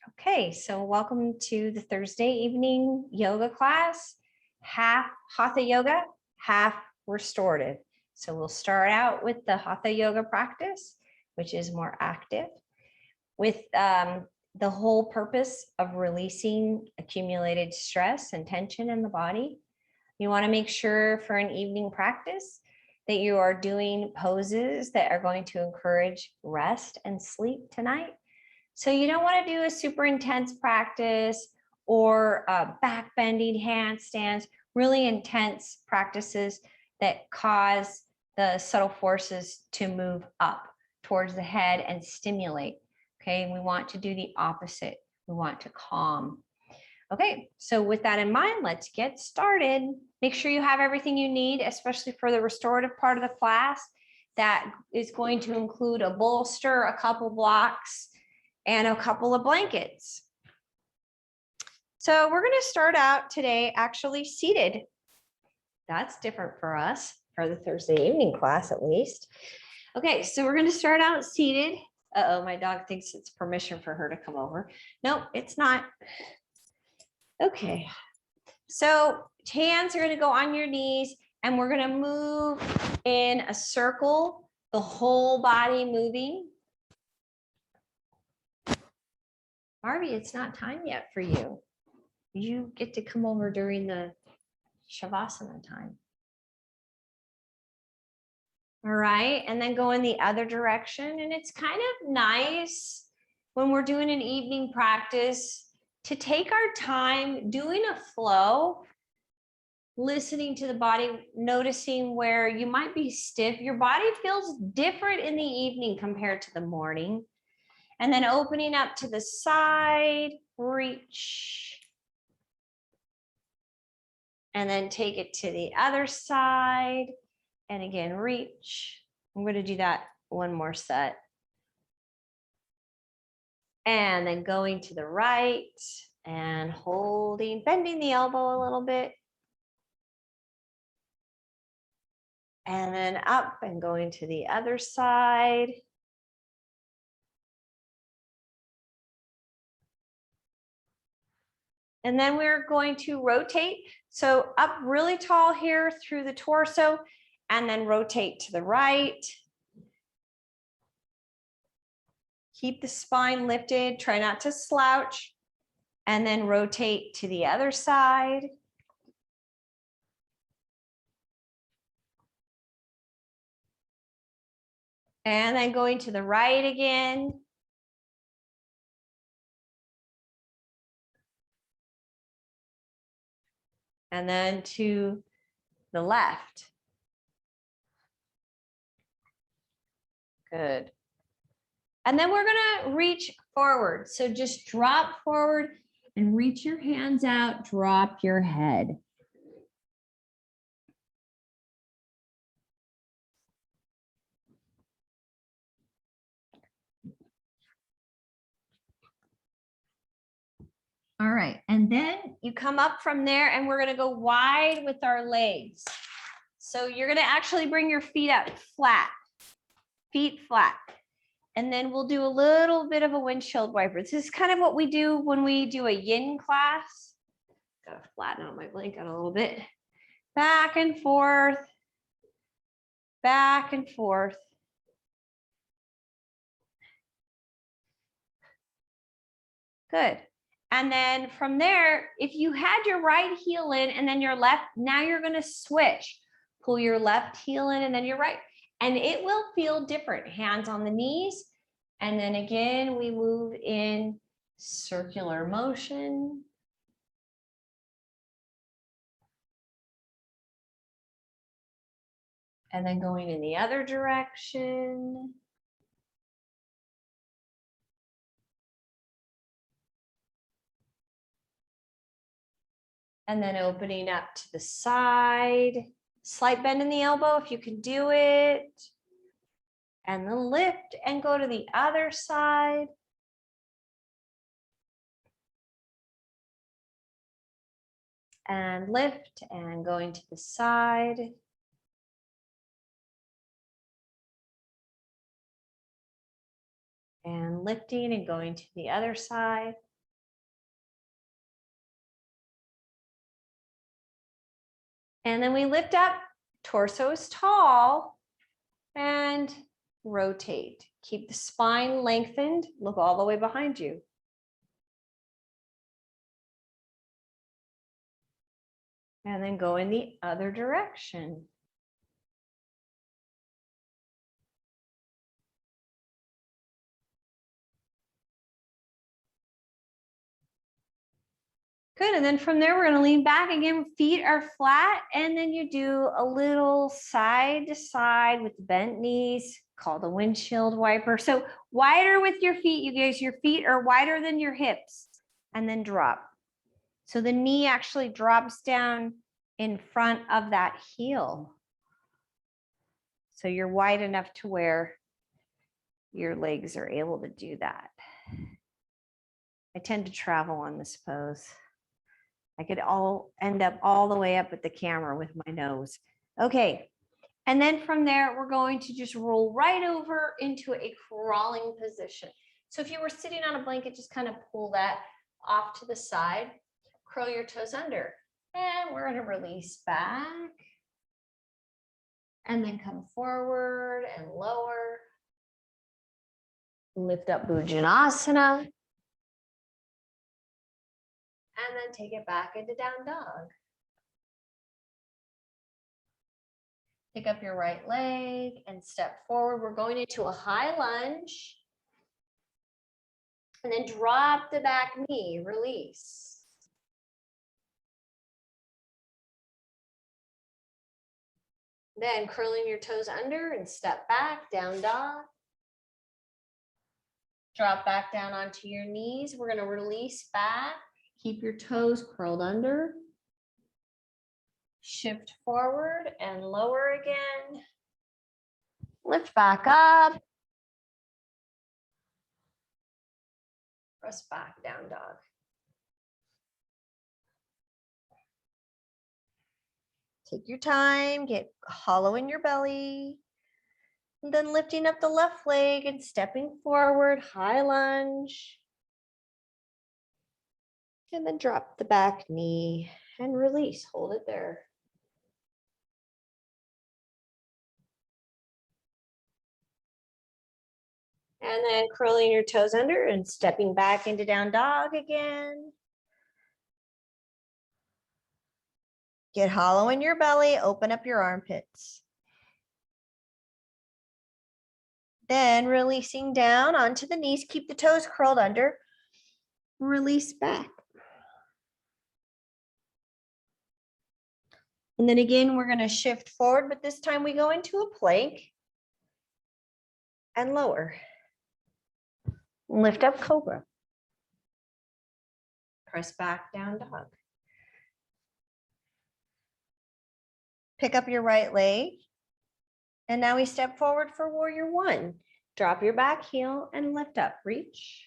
Okay, so welcome to the Thursday evening yoga class, half Hatha yoga, half restorative. So we'll start out with the Hatha yoga practice, which is more active, with the whole purpose of releasing accumulated stress and tension in the body. You want to make sure for an evening practice that you are doing poses that are going to encourage rest and sleep tonight. So you don't want to do a super intense practice or back bending handstands, really intense practices that cause the subtle forces to move up towards the head and stimulate. Okay, we want to do the opposite. We want to calm. Okay, so with that in mind, let's get started. Make sure you have everything you need, especially for the restorative part of the class. That is going to include a bolster, a couple blocks, and a couple of blankets. So we're going to start out today actually seated. That's different for us, for the Thursday evening class at least. Okay, so we're going to start out seated. Uh-oh, my dog thinks it's permission for her to come over. No, it's not. Okay, so hands are going to go on your knees and we're going to move in a circle, the whole body moving. Barbie, it's not time yet for you. You get to come over during the Shavasana time. All right, and then go in the other direction. And it's kind of nice when we're doing an evening practice to take our time doing a flow, listening to the body, noticing where you might be stiff. Your body feels different in the evening compared to the morning. And then opening up to the side, reach. And then take it to the other side. And again, reach. I'm going to do that one more set. And then going to the right and holding, bending the elbow a little bit. And then up and going to the other side. And then we're going to rotate. So up really tall here through the torso and then rotate to the right. Keep the spine lifted, try not to slouch, and then rotate to the other side. And then going to the right again. And then to the left. Good. And then we're going to reach forward. So just drop forward and reach your hands out, drop your head. All right, and then you come up from there and we're going to go wide with our legs. So you're going to actually bring your feet up flat, feet flat. And then we'll do a little bit of a windshield wiper. This is kind of what we do when we do a yin class. Gotta flatten out my blanket a little bit. Back and forth, back and forth. Good. And then from there, if you had your right heel in and then your left, now you're going to switch. Pull your left heel in and then your right. And it will feel different. Hands on the knees. And then again, we move in circular motion. And then going in the other direction. And then opening up to the side. Slight bend in the elbow if you can do it. And then lift and go to the other side. And lift and going to the side. And lifting and going to the other side. And then we lift up, torso is tall, and rotate. Keep the spine lengthened, look all the way behind you. And then go in the other direction. Good, and then from there, we're gonna lean back again, feet are flat, and then you do a little side to side with bent knees, called a windshield wiper. So wider with your feet, you guys, your feet are wider than your hips, and then drop. So the knee actually drops down in front of that heel. So you're wide enough to where your legs are able to do that. I tend to travel on this pose. I could end up all the way up at the camera with my nose. Okay, and then from there, we're going to just roll right over into a crawling position. So if you were sitting on a blanket, just kind of pull that off to the side, curl your toes under, and we're gonna release back, and then come forward and lower. Lift up Bhujanasana. And then take it back into down dog. Pick up your right leg and step forward. We're going into a high lunge. And then drop the back knee, release. Then curling your toes under and step back, down dog. Drop back down onto your knees. We're going to release back. Keep your toes curled under. Shift forward and lower again. Lift back up. Press back, down dog. Take your time, get hollow in your belly. And then lifting up the left leg and stepping forward, high lunge. And then drop the back knee and release, hold it there. And then curling your toes under and stepping back into down dog again. Get hollow in your belly, open up your armpits. Then releasing down onto the knees, keep the toes curled under, release back. And then again, we're going to shift forward, but this time we go into a plank and lower. Lift up cobra. Press back, down dog. Pick up your right leg. And now we step forward for warrior one. Drop your back heel and lift up, reach.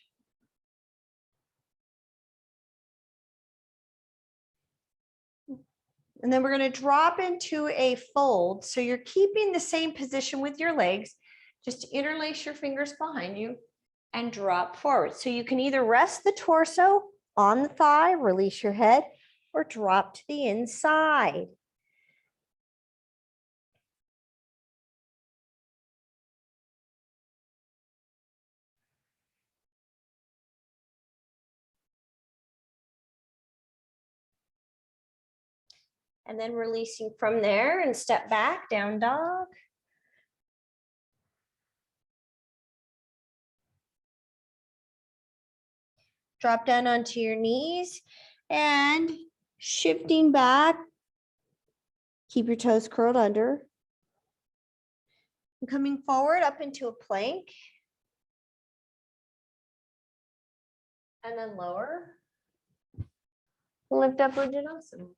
And then we're going to drop into a fold. So you're keeping the same position with your legs. Just interlace your fingers behind you and drop forward. So you can either rest the torso on the thigh, release your head, or drop to the inside. And then releasing from there and step back, down dog. Drop down onto your knees and shifting back. Keep your toes curled under. And coming forward up into a plank. And then lower. Lift up Bhujanasana.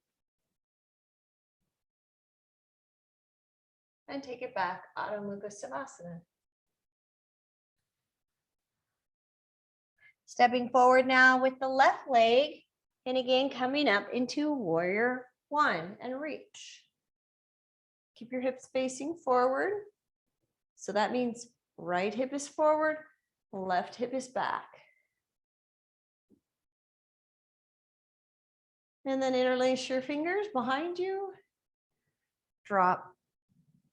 And take it back, Adho Mukha Savasana. Stepping forward now with the left leg, and again coming up into warrior one and reach. Keep your hips facing forward. So that means right hip is forward, left hip is back. And then interlace your fingers behind you drop.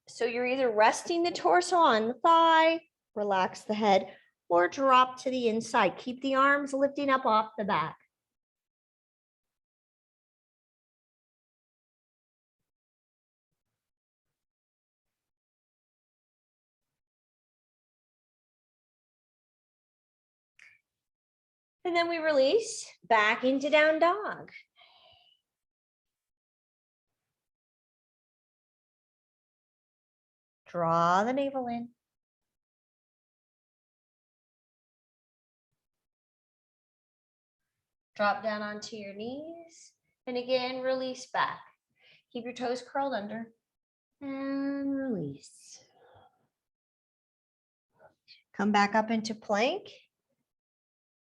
So you're either resting the torso on the thigh, relax the head, or drop to the inside. Keep the arms lifting up off the back. And then we release back into down dog. Draw the navel in. Drop down onto your knees. And again, release back. Keep your toes curled under. And release. Come back up into plank.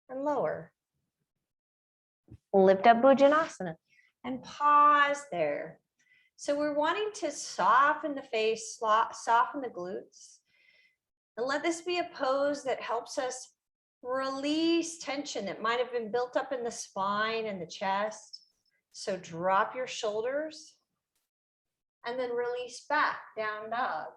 And lower. Lift up Bhujanasana. And pause there. So we're wanting to soften the face, soften the glutes. And let this be a pose that helps us release tension that might have been built up in the spine and the chest. So drop your shoulders and then release back, down dog.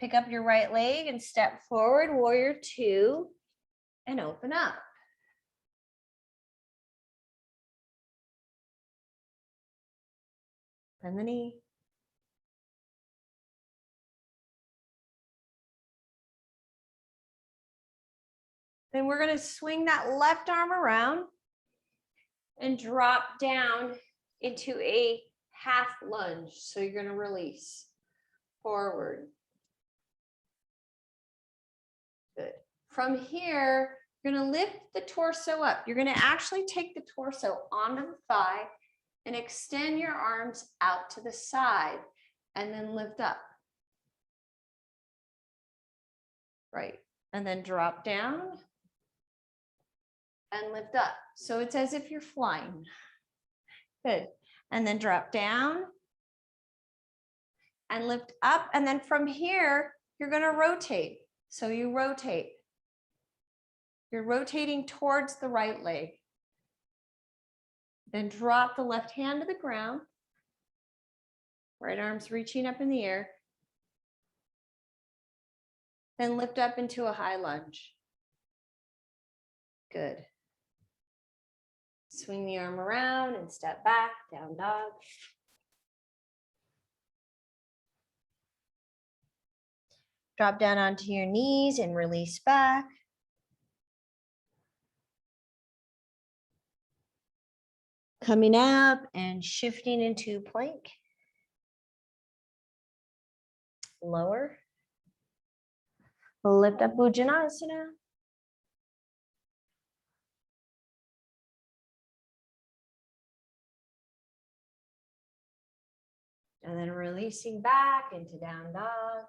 Pick up your right leg and step forward, warrior two, and open up. Bend the knee. Then we're going to swing that left arm around and drop down into a half lunge. So you're going to release forward. Good. From here, you're going to lift the torso up. You're going to actually take the torso onto the thigh and extend your arms out to the side and then lift up. Right. And then drop down and lift up. So it's as if you're flying. Good. And then drop down and lift up. And then from here, you're going to rotate. So you rotate. You're rotating towards the right leg. Then drop the left hand to the ground. Right arm's reaching up in the air. Then lift up into a high lunge. Good. Swing the arm around and step back, down dog. Drop down onto your knees and release back. Coming up and shifting into plank. Lower. Lift up Bhujanasana. And then releasing back into down dog.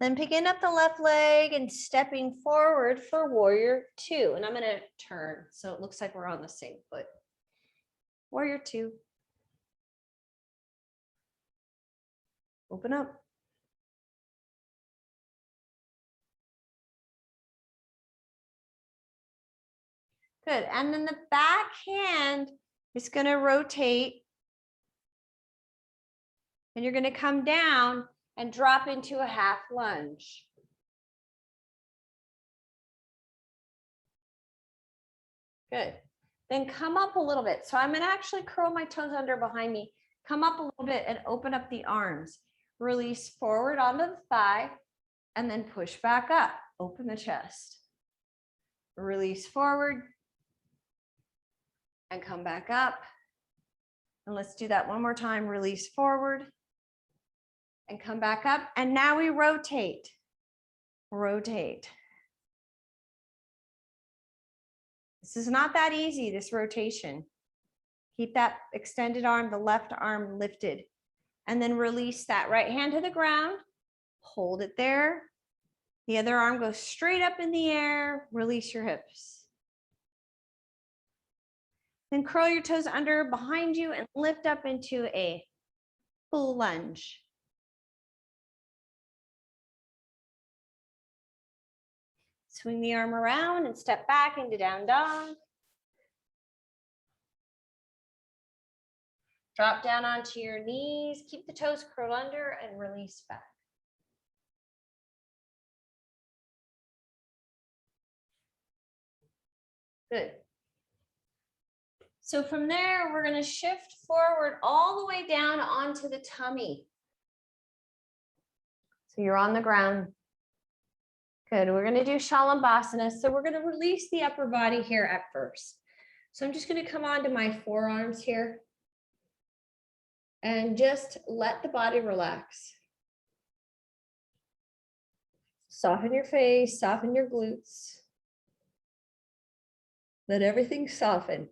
Then picking up the left leg and stepping forward for warrior two. And I'm going to turn so it looks like we're on the same foot. Warrior two. Open up. Good. And then the back hand is going to rotate. And you're going to come down and drop into a half lunge. Good. Then come up a little bit. So I'm going to actually curl my toes under behind me. Come up a little bit and open up the arms. Release forward onto the thigh and then push back up. Open the chest. Release forward and come back up. And let's do that one more time. Release forward and come back up. And now we rotate. Rotate. This is not that easy, this rotation. Keep that extended arm, the left arm lifted. And then release that right hand to the ground. Hold it there. The other arm goes straight up in the air. Release your hips. Then curl your toes under behind you and lift up into a full lunge. Swing the arm around and step back into down dog. Drop down onto your knees, keep the toes curled under and release back. Good. So from there, we're going to shift forward all the way down onto the tummy. So you're on the ground. Good. We're going to do Shalabhasana. So we're going to release the upper body here at first. So I'm just going to come onto my forearms here and just let the body relax. Soften your face, soften your glutes. Let everything soften.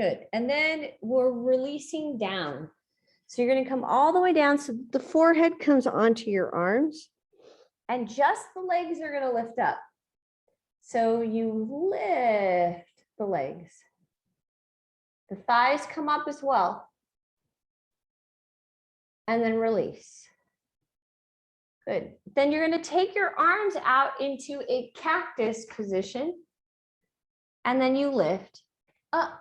Good. And then we're releasing down. So you're going to come all the way down so the forehead comes onto your arms and just the legs are going to lift up. So you lift the legs. The thighs come up as well. And then release. Good. Then you're going to take your arms out into a cactus position. And then you lift up.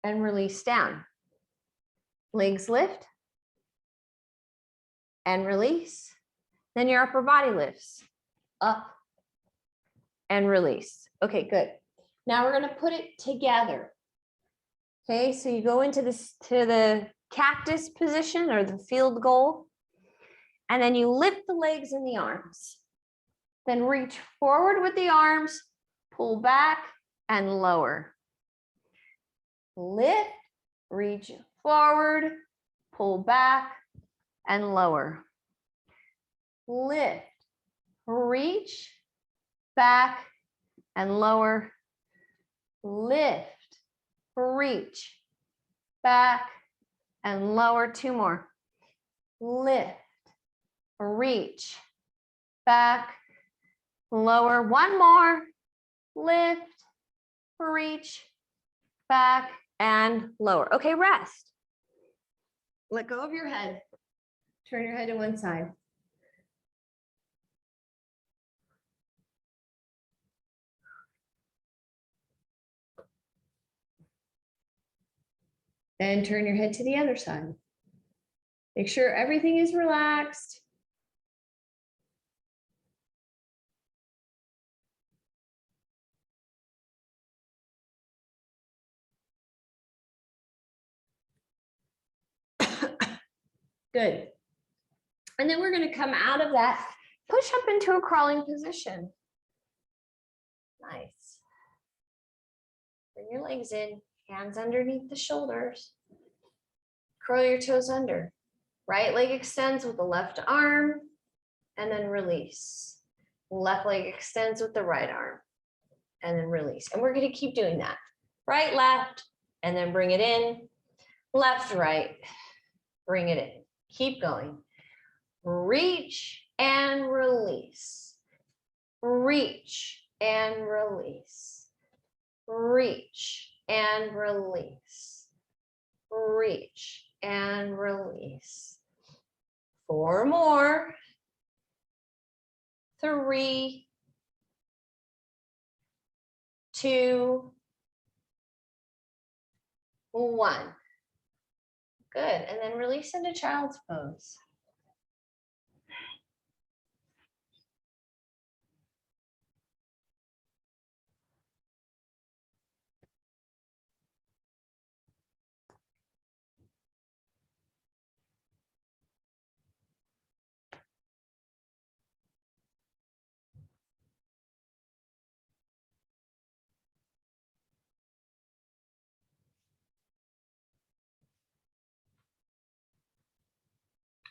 And release down. Legs lift. And release. Then your upper body lifts. Up. And release. Okay, good. Now we're going to put it together. Okay, so you go into this to the cactus position or the field goal. And then you lift the legs and the arms. Then reach forward with the arms, pull back and lower. Lift, reach forward, pull back and lower. Lift, reach, back and lower. Lift, reach, back and lower. Two more. Lift, reach, back, lower. One more. Lift, reach, back and lower. Okay, rest. Let go of your head. Turn your head to one side. And turn your head to the other side. Make sure everything is relaxed. Good. And then we're going to come out of that, push up into a crawling position. Nice. Bring your legs in, hands underneath the shoulders. Curl your toes under. Right leg extends with the left arm and then release. Left leg extends with the right arm and then release. And we're going to keep doing that. Right, left, and then bring it in. Left, right, bring it in. Keep going. Reach and release. Reach and release. Reach and release. Reach and release. 4 more. 3, 2, 1. Good. And then release into child's pose.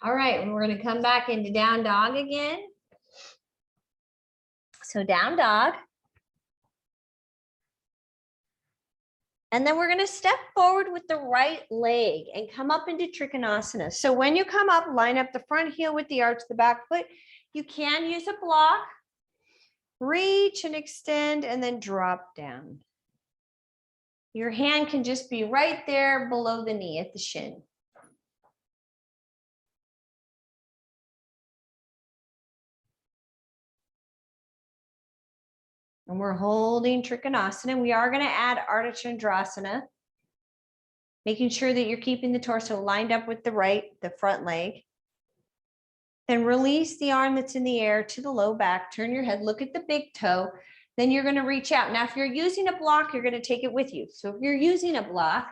All right, and we're going to come back into down dog again. So down dog. And then we're going to step forward with the right leg and come up into Trikonasana. So when you come up, line up the front heel with the arch of the back foot. You can use a block. Reach and extend and then drop down. Your hand can just be right there below the knee at the shin. And we're holding Trikonasana. We are going to add Ardha Chandrasana, making sure that you're keeping the torso lined up with the front leg. Then release the arm that's in the air to the low back. Turn your head, look at the big toe. Then you're going to reach out. Now, if you're using a block, you're going to take it with you. So if you're using a block,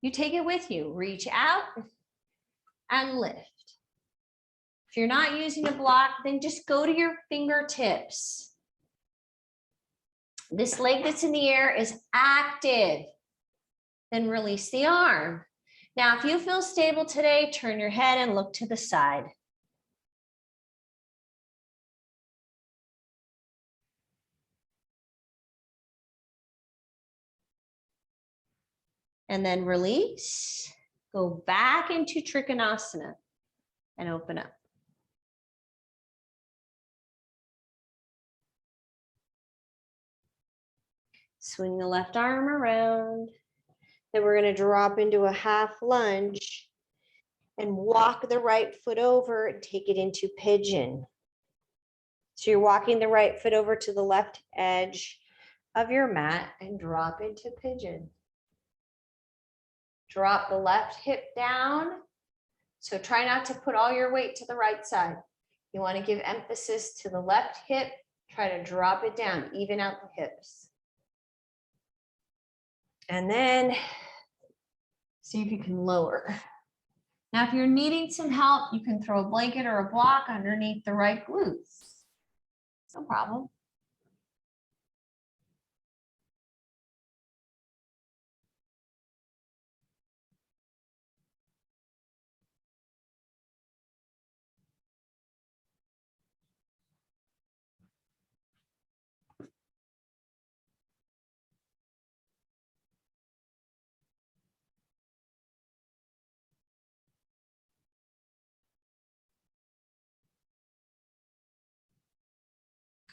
you take it with you. Reach out and lift. If you're not using a block, then just go to your fingertips. This leg that's in the air is active. Then release the arm. Now, if you feel stable today, turn your head and look to the side. And then release. Go back into Trikonasana and open up. Swing the left arm around. Then we're going to drop into a half lunge and walk the right foot over and take it into pigeon. So you're walking the right foot over to the left edge of your mat and drop into pigeon. Drop the left hip down. So try not to put all your weight to the right side. You want to give emphasis to the left hip. Try to drop it down, even out the hips. And then see if you can lower. Now, if you're needing some help, you can throw a blanket or a block underneath the right glutes. No problem.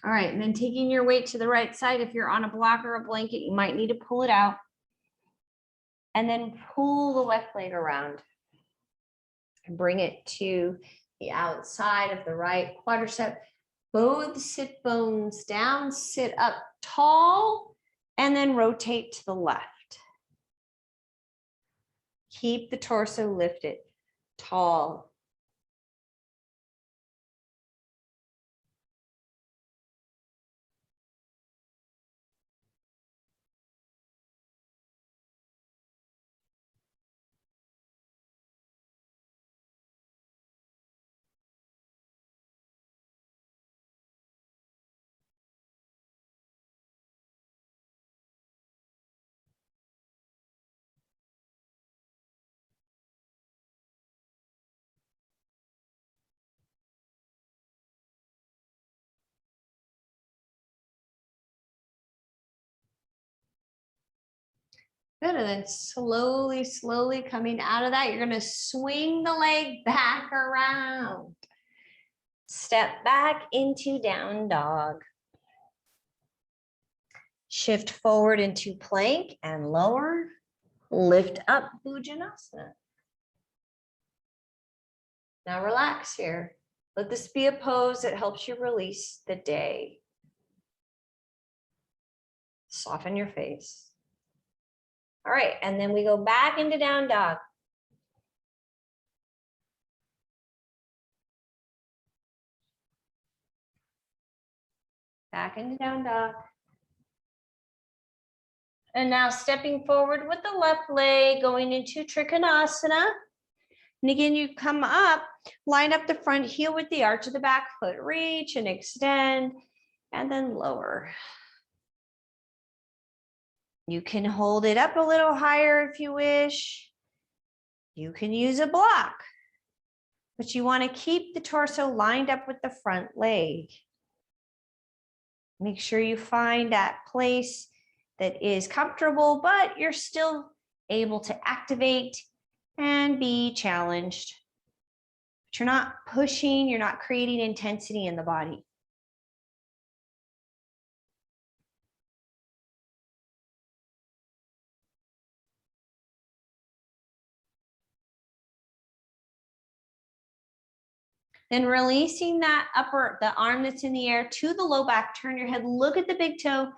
All right, and then taking your weight to the right side, if you're on a block or a blanket, you might need to pull it out. And then pull the left leg around. And bring it to the outside of the right quadricep. Both sit bones down, sit up tall, and then rotate to the left. Keep the torso lifted, tall. Good, and then slowly, slowly coming out of that, you're gonna swing the leg back around. Step back into down dog. Shift forward into plank and lower. Lift up Bhujanasana. Now relax here. Let this be a pose that helps you release the day. Soften your face. All right, and then we go back into down dog. Back into down dog. And now stepping forward with the left leg, going into Trikonasana. And again, you come up, line up the front heel with the arch of the back foot, reach and extend, and then lower. You can hold it up a little higher if you wish. You can use a block, but you want to keep the torso lined up with the front leg. Make sure you find that place that is comfortable, but you're still able to activate and be challenged. But you're not pushing, you're not creating intensity in the body. Then releasing that the arm that's in the air to the low back, turn your head, look at the big toe,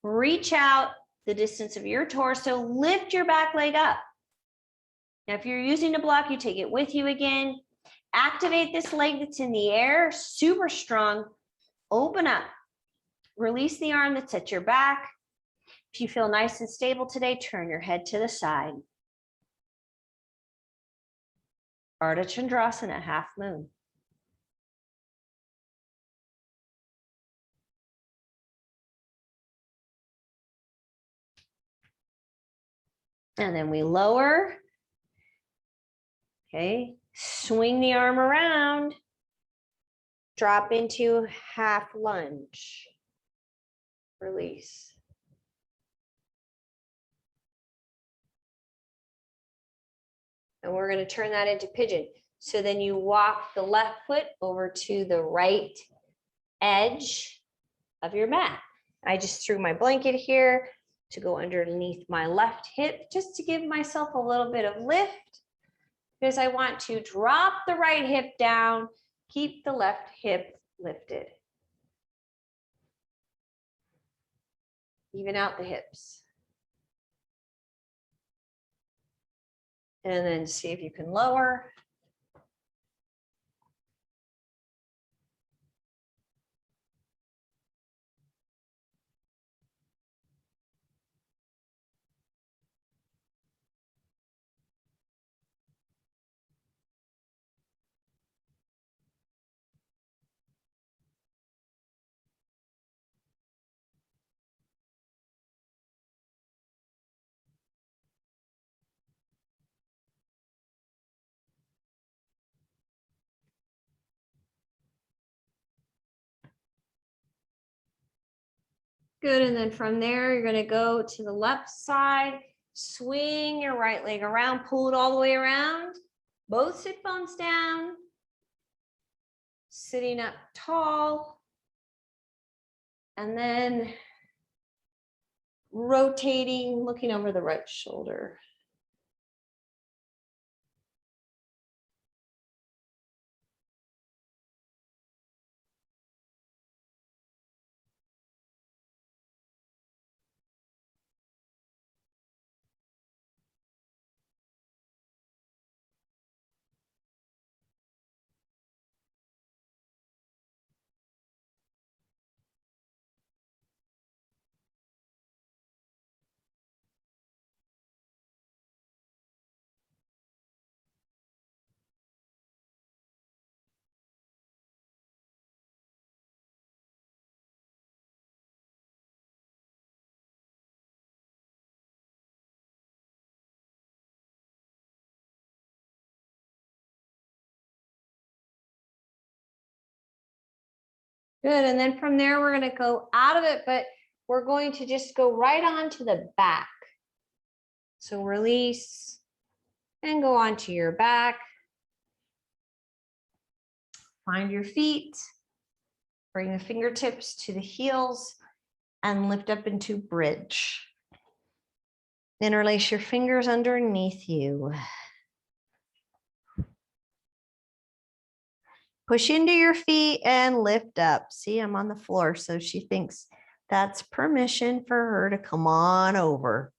reach out the distance of your torso, lift your back leg up. Now, if you're using a block, you take it with you again. Activate this leg that's in the air, super strong. Open up. Release the arm that's at your back. If you feel nice and stable today, turn your head to the side. Ardha Chandrasana, half moon. And then we lower. Okay, swing the arm around. Drop into half lunge. Release. And we're going to turn that into pigeon. So then you walk the left foot over to the right edge of your mat. I just threw my blanket here to go underneath my left hip just to give myself a little bit of lift, because I want to drop the right hip down, keep the left hip lifted. Even out the hips. And then see if you can lower. Good, and then from there, you're gonna go to the left side, swing your right leg around, pull it all the way around, both sit bones down, sitting up tall, and then rotating, looking over the right shoulder. Good, and then from there, we're gonna go out of it, but we're going to just go right on to the back. So release and go onto your back. Find your feet, bring the fingertips to the heels and lift up into bridge. Interlace your fingers underneath you. Push into your feet and lift up. See, I'm on the floor, so she thinks that's permission for her to come on over.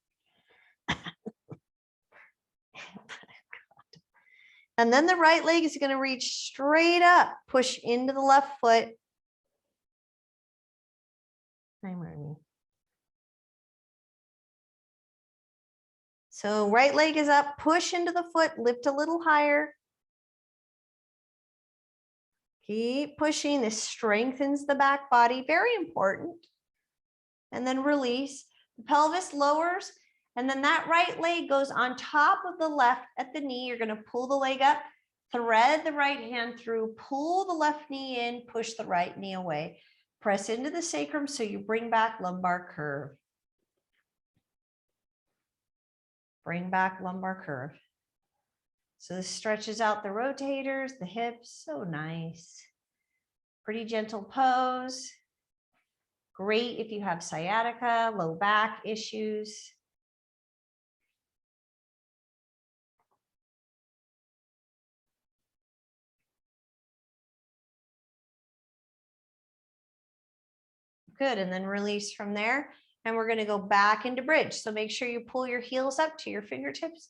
And then the right leg is going to reach straight up. Push into the left foot. Hi, Marnie. So right leg is up. Push into the foot. Lift a little higher. Keep pushing. This strengthens the back body. Very important. And then release. The pelvis lowers. And then that right leg goes on top of the left at the knee. You're going to pull the leg up, thread the right hand through, pull the left knee in, push the right knee away. Press into the sacrum so you bring back lumbar curve. Bring back lumbar curve. So this stretches out the rotators, the hips. So nice. Pretty gentle pose. Great if you have sciatica, low back issues. Good, and then release from there. And we're gonna go back into bridge. So make sure you pull your heels up to your fingertips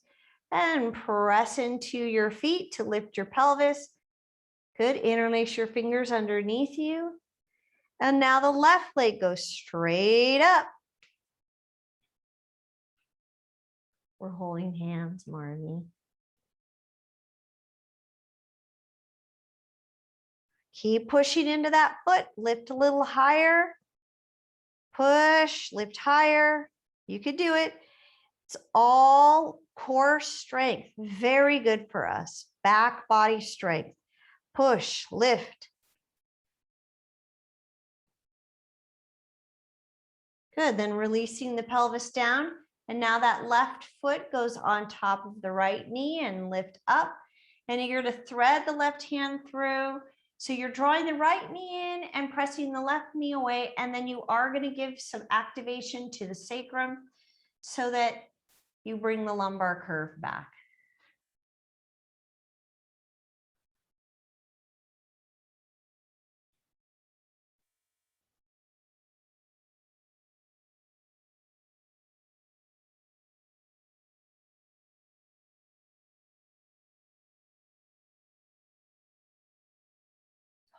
and press into your feet to lift your pelvis. Good, interlace your fingers underneath you. And now the left leg goes straight up. We're holding hands, Marnie. Keep pushing into that foot, lift a little higher. Push, lift higher. You could do it. It's all core strength. Very good for us. Back body strength. Push, lift. Good. Then releasing the pelvis down. And now that left foot goes on top of the right knee and lift up. And you're going to thread the left hand through. So you're drawing the right knee in and pressing the left knee away. And then you are going to give some activation to the sacrum so that you bring the lumbar curve back.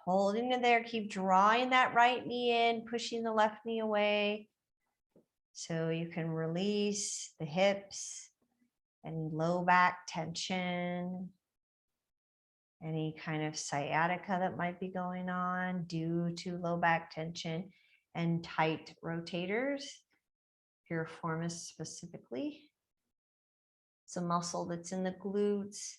Holding it there, keep drawing that right knee in, pushing the left knee away. So you can release the hips, any low back tension, any kind of sciatica that might be going on due to low back tension and tight rotators, piriformis specifically. It's a muscle that's in the glutes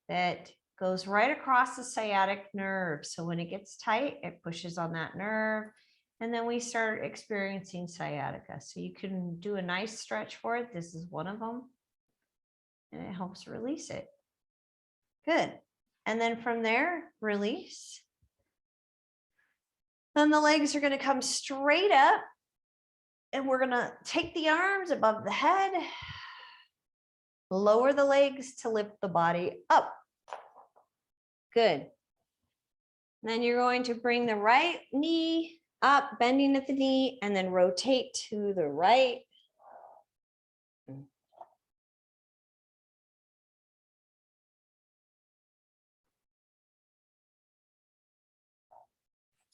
that goes right across the sciatic nerve. So when it gets tight, it pushes on that nerve. And then we start experiencing sciatica. So you can do a nice stretch for it. This is one of them. And it helps release it. Good. And then from there, release. Then the legs are going to come straight up. And we're going to take the arms above the head. Lower the legs to lift the body up. Good. Then you're going to bring the right knee up, bending at the knee, and then rotate to the right.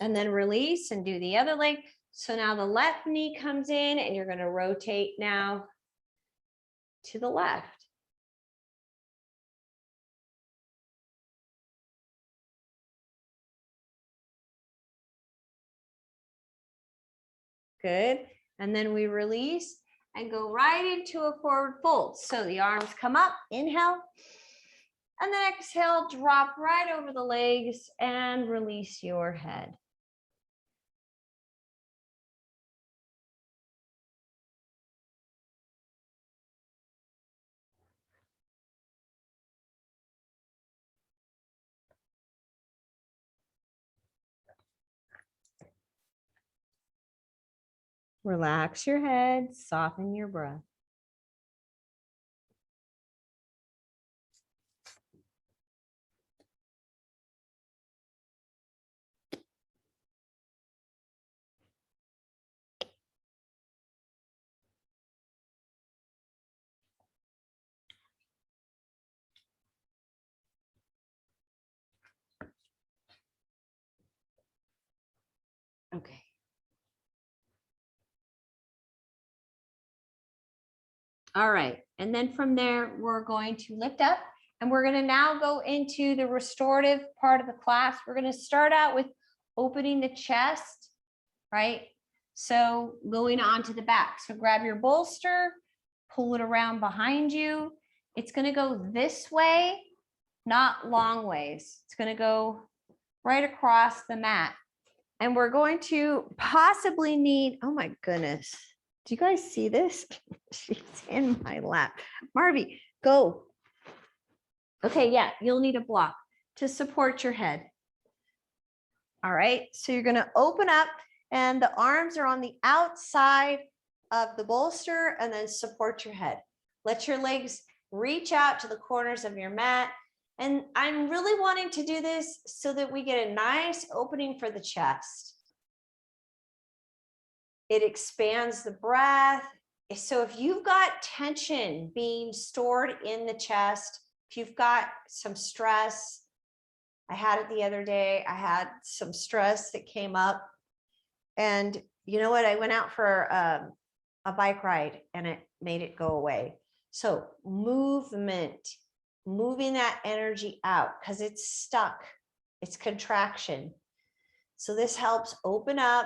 And then release and do the other leg. So now the left knee comes in and you're going to rotate now to the left. Good. And then we release and go right into a forward fold. So the arms come up, inhale, and then exhale, drop right over the legs and release your head. Relax your head, soften your breath. Okay. All right. And then from there, we're going to lift up and we're going to now go into the restorative part of the class. We're going to start out with opening the chest, right? So going onto the back. So grab your bolster, pull it around behind you. It's going to go this way, not long ways. It's going to go right across the mat. And we're going to possibly need, oh my goodness. Do you guys see this? She's in my lap. Marvy, go. Okay, yeah, you'll need a block to support your head. All right, so you're going to open up and the arms are on the outside of the bolster and then support your head. Let your legs reach out to the corners of your mat. And I'm really wanting to do this so that we get a nice opening for the chest. It expands the breath. So if you've got tension being stored in the chest, if you've got some stress, I had it the other day, I had some stress that came up, and you know what? I went out for a bike ride and it made it go away. So movement, moving that energy out because it's stuck, it's contraction. So this helps open up.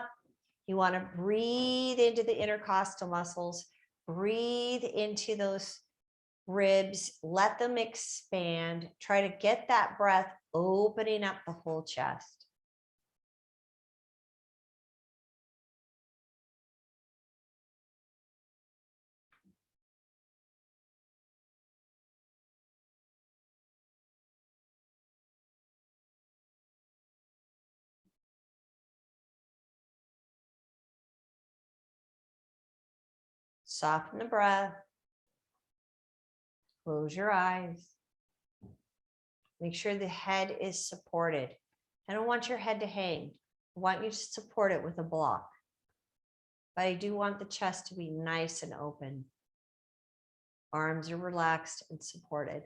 You want to breathe into the intercostal muscles, breathe into those ribs, let them expand. Try to get that breath opening up the whole chest. Soften the breath. Close your eyes. Make sure the head is supported. I don't want your head to hang. I want you to support it with a block. But I do want the chest to be nice and open. Arms are relaxed and supported.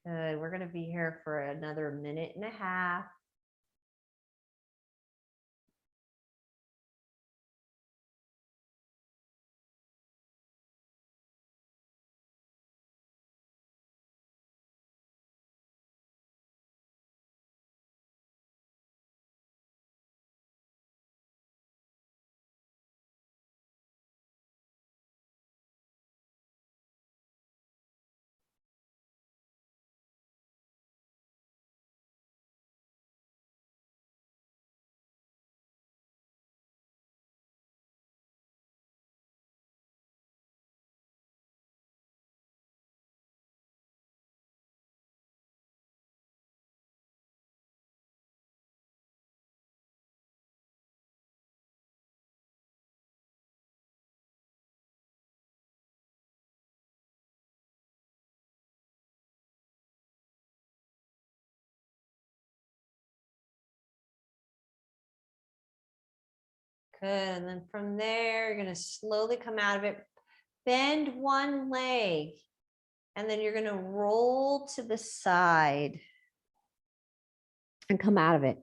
Good. We're going to be here for another minute and a half. Good. And then from there, you're going to slowly come out of it. Bend one leg. And then you're going to roll to the side and come out of it.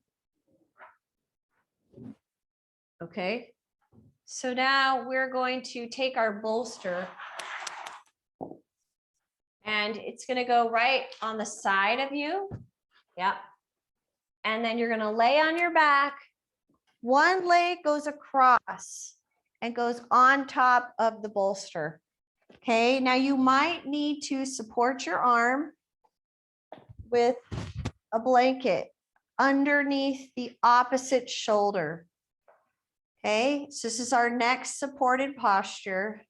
Okay. So now we're going to take our bolster and it's going to go right on the side of you. Yep. And then you're going to lay on your back. One leg goes across and goes on top of the bolster. Okay, now you might need to support your arm with a blanket underneath the opposite shoulder. Okay, so this is our next supported posture.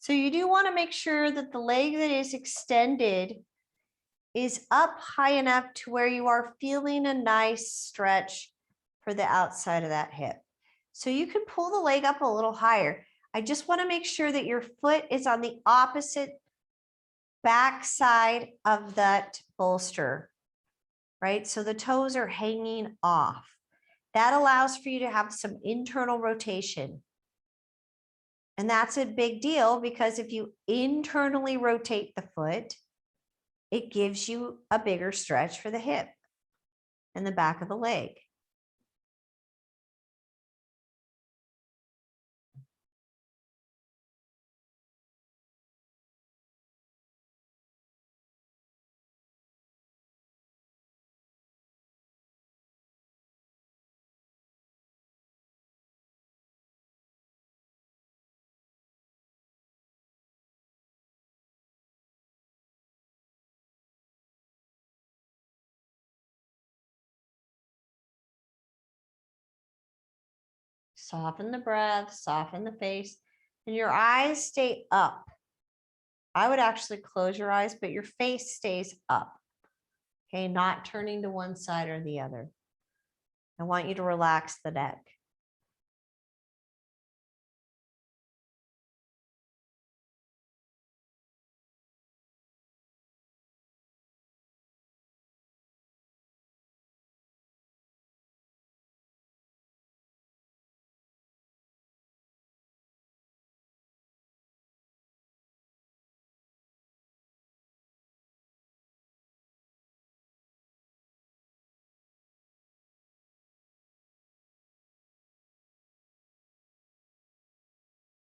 So you do want to make sure that the leg that is extended is up high enough to where you are feeling a nice stretch for the outside of that hip. So you can pull the leg up a little higher. I just want to make sure that your foot is on the opposite back side of that bolster, right? So the toes are hanging off. That allows for you to have some internal rotation. And that's a big deal because if you internally rotate the foot, it gives you a bigger stretch for the hip and the back of the leg. Soften the breath, soften the face, and your eyes stay up. I would actually close your eyes, but your face stays up. Okay, not turning to one side or the other. I want you to relax the neck.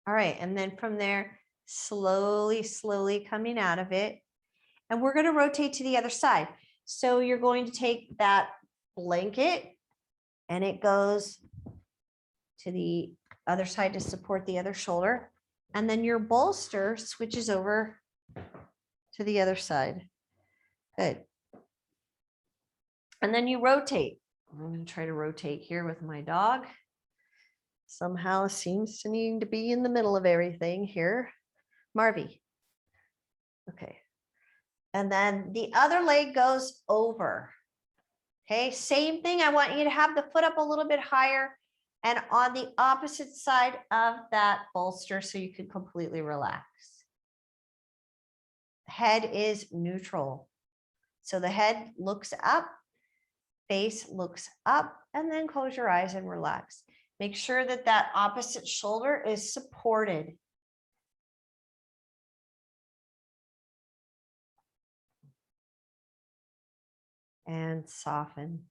All right, and then from there, slowly coming out of it. And we're going to rotate to the other side. So you're going to take that blanket and it goes to the other side to support the other shoulder. And then your bolster switches over to the other side. Good. And then you rotate. I'm going to try to rotate here with my dog. Somehow seems to need to be in the middle of everything here. Marvy. Okay. And then the other leg goes over. Okay, same thing. I want you to have the foot up a little bit higher and on the opposite side of that bolster so you can completely relax. Head is neutral. So the head looks up, face looks up, and then close your eyes and relax. Make sure that that opposite shoulder is supported. And soften.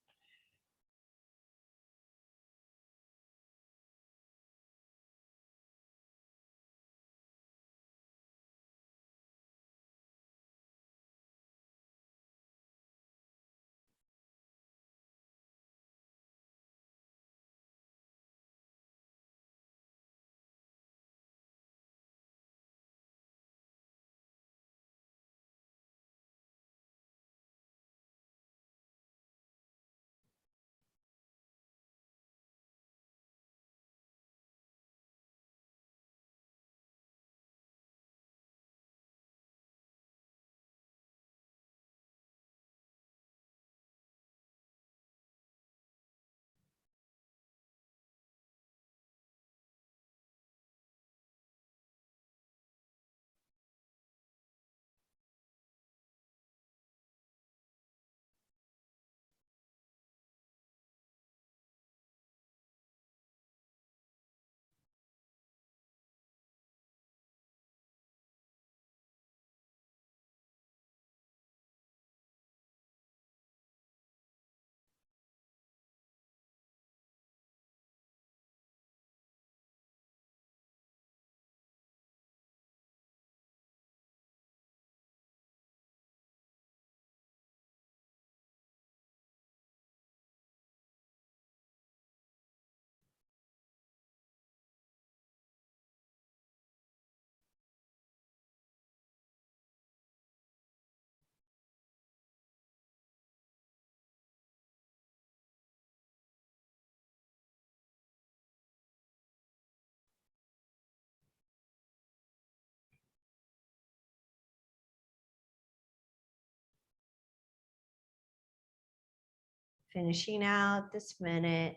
Finishing out this minute.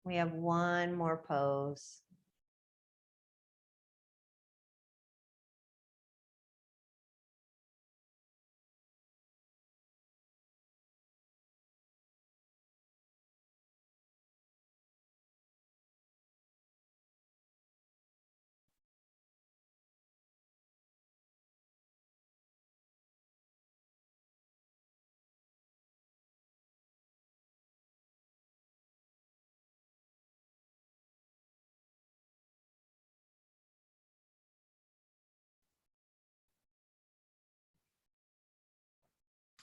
We have one more pose.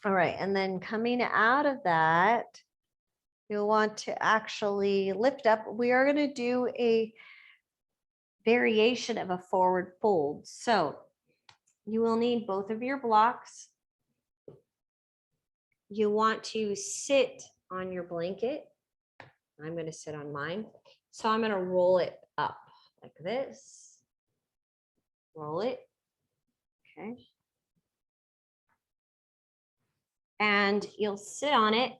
All right, and then coming out of that, you'll want to actually lift up. We are going to do a variation of a forward fold. So you will need both of your blocks. You want to sit on your blanket I'm going to sit on mine. So I'm going to roll it up like this. Roll it. Okay. And you'll sit on it.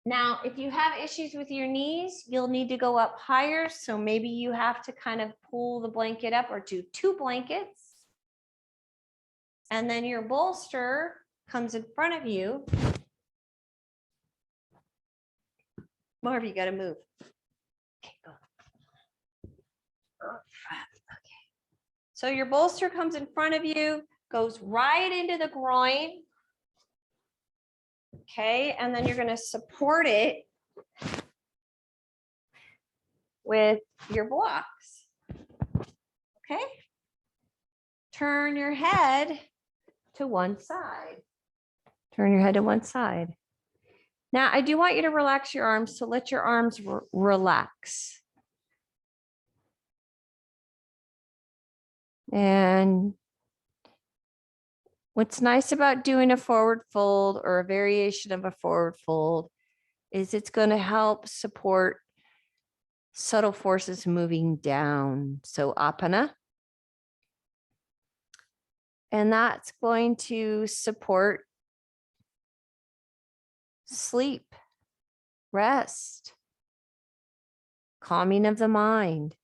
Now, if you have issues with your knees, you'll need to go up higher. So maybe you have to kind of pull the blanket up or do 2 blankets. And then your bolster comes in front of you. Marv, you got to move. Okay, go. Okay. So your bolster comes in front of you, goes right into the groin. Okay, and then you're going to support it with your blocks. Okay. Turn your head to one side. Turn your head to one side. Now, I do want you to relax your arms, so let your arms relax. And what's nice about doing a forward fold or a variation of a forward fold is it's going to help support subtle forces moving down. So apana. And that's going to support sleep, rest, calming of the mind.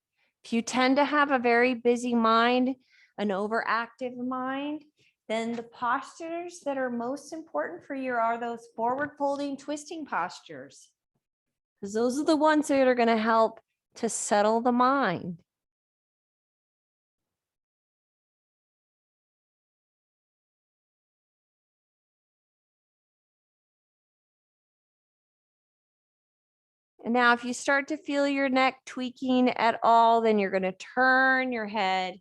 If you tend to have a very busy mind, an overactive mind, then the postures that are most important for you are those forward folding, twisting postures. Because those are the ones that are going to help to settle the mind. And now if you start to feel your neck tweaking at all, then you're going to turn your head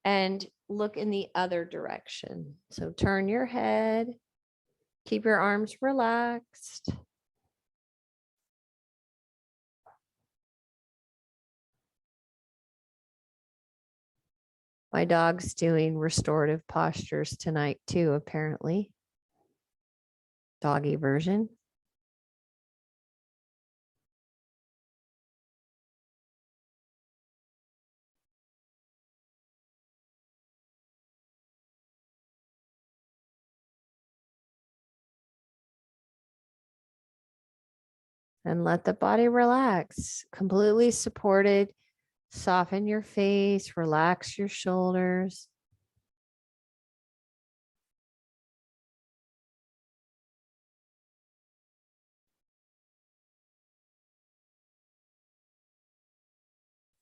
and look in the other direction. So turn your head, keep your arms relaxed. My dog's doing restorative postures tonight too, apparently. Doggy version. And let the body relax, completely supported. Soften your face, relax your shoulders.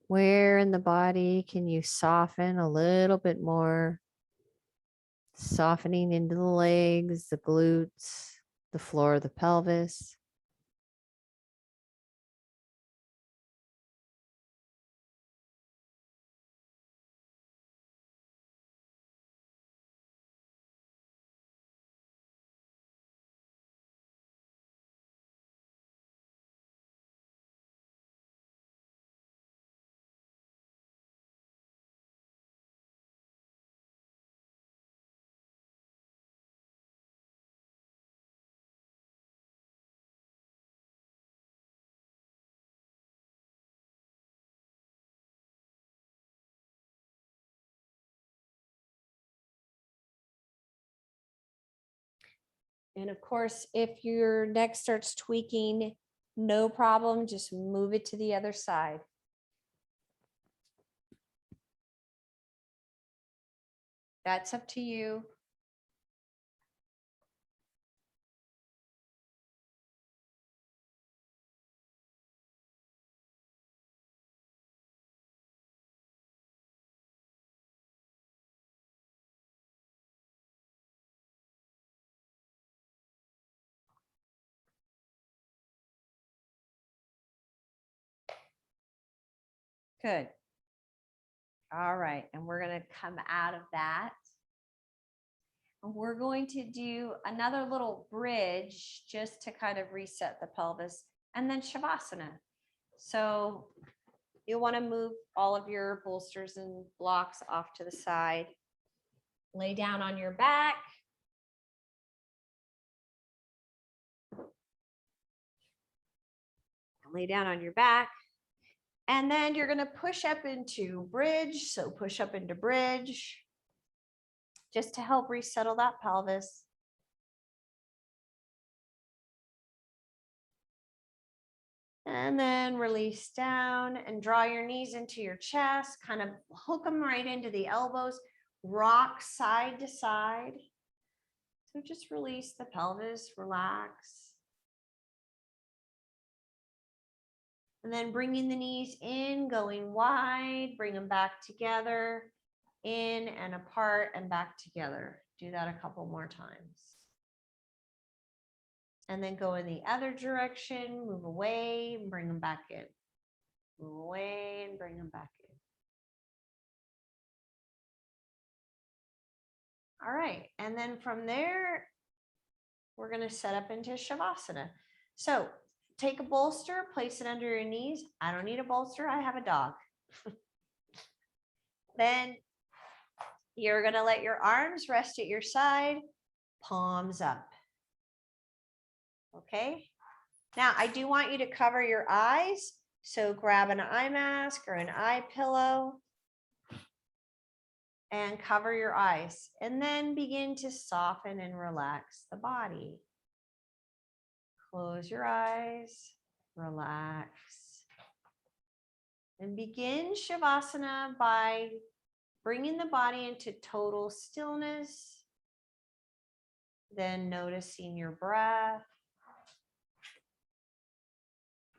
Where in the body can you soften a little bit more? Softening into the legs, the glutes, the floor of the pelvis. And of course, if your neck starts tweaking, no problem, just move it to the other side. That's up to you. Good. All right, and we're going to come out of that. And we're going to do another little bridge just to kind of reset the pelvis, and then Shavasana. So you'll want to move all of your bolsters and blocks off to the side. Lay down on your back. lay down on your back. And then you're going to push up into bridge. So push up into bridge just to help resettle that pelvis. And then release down and draw your knees into your chest, kind of hook them right into the elbows, rock side to side. So just release the pelvis, relax. And then bringing the knees in, going wide, bring them back together, in and apart and back together. Do that a couple more times. And then go in the other direction, move away and bring them back in. Move away and bring them back in. All right, and then from there, we're going to set up into Shavasana. So take a bolster, place it under your knees. I don't need a bolster, I have a dog. Then you're going to let your arms rest at your side, palms up. Okay. Now I do want you to cover your eyes. So grab an eye mask or an eye pillow and cover your eyes, and then begin to soften and relax the body. Close your eyes, relax, and begin Shavasana by bringing the body into total stillness, then noticing your breath.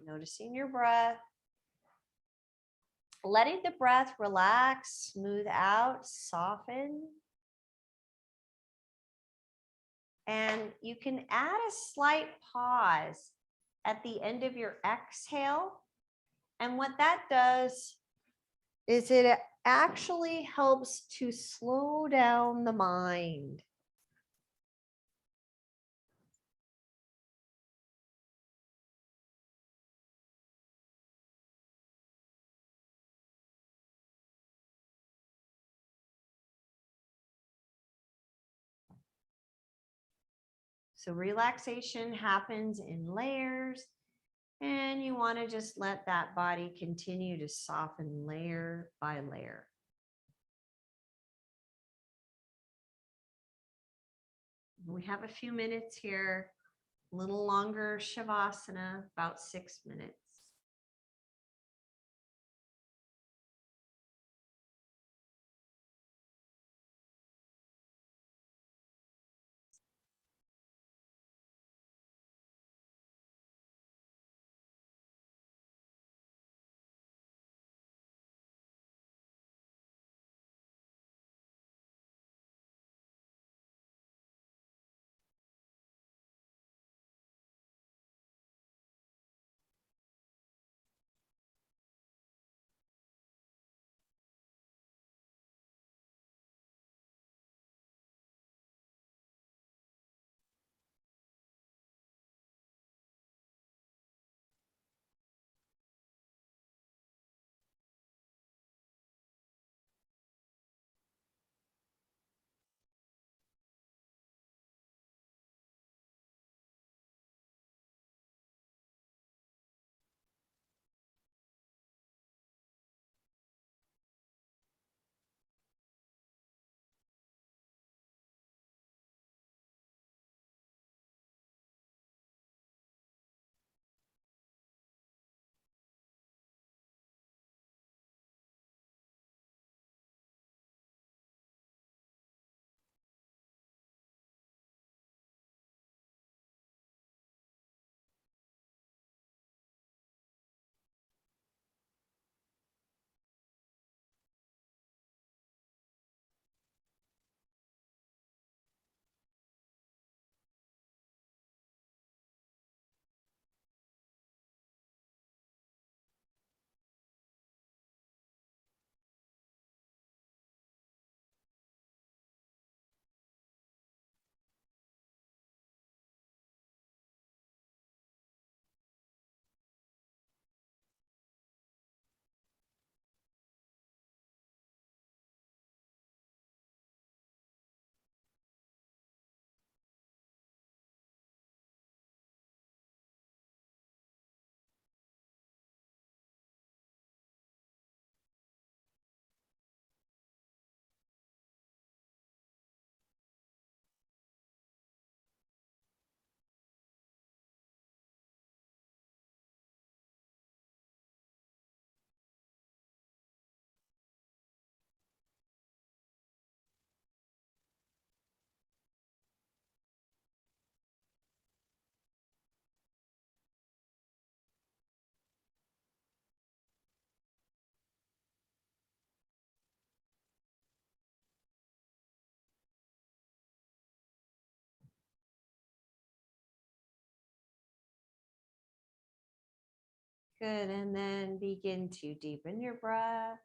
Noticing your breath, letting the breath relax, smooth out, soften. And you can add a slight pause at the end of your exhale. And what that does is it actually helps to slow down the mind. So relaxation happens in layers, and you want to just let that body continue to soften layer by layer. We have a few minutes here, a little longer Shavasana, about 6 minutes. Good. And then begin to deepen your breath.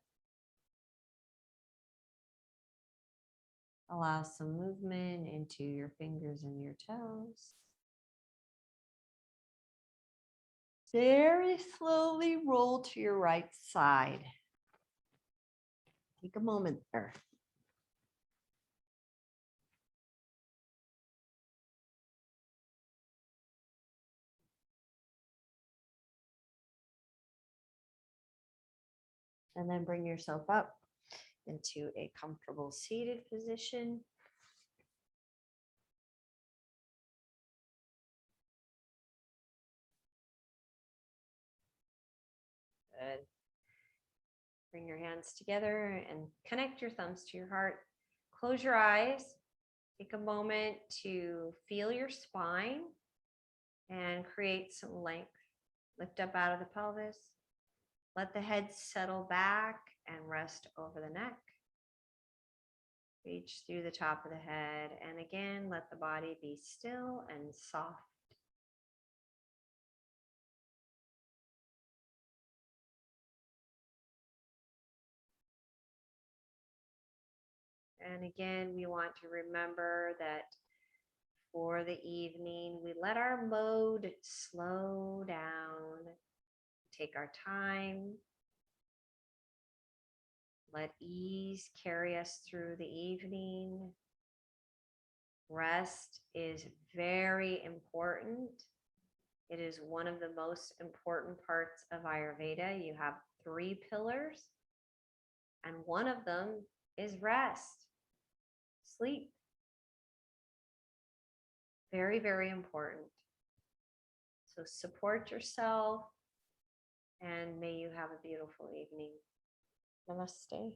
Allow some movement into your fingers and your toes. Very slowly roll to your right side. Take a moment there. And then bring yourself up into a comfortable seated position. Good. Bring your hands together and connect your thumbs to your heart. Close your eyes. Take a moment to feel your spine and create some length. Lift up out of the pelvis. Let the head settle back and rest over the neck. Reach through the top of the head. And again, let the body be still and soft. And again, we want to remember that for the evening, we let our mode slow down, take our time, let ease carry us through the evening. Rest is very important. It is one of the most important parts of Ayurveda. You have 3 pillars, and one of them is rest, sleep. Very, very important. So support yourself, and may you have a beautiful evening. Namaste.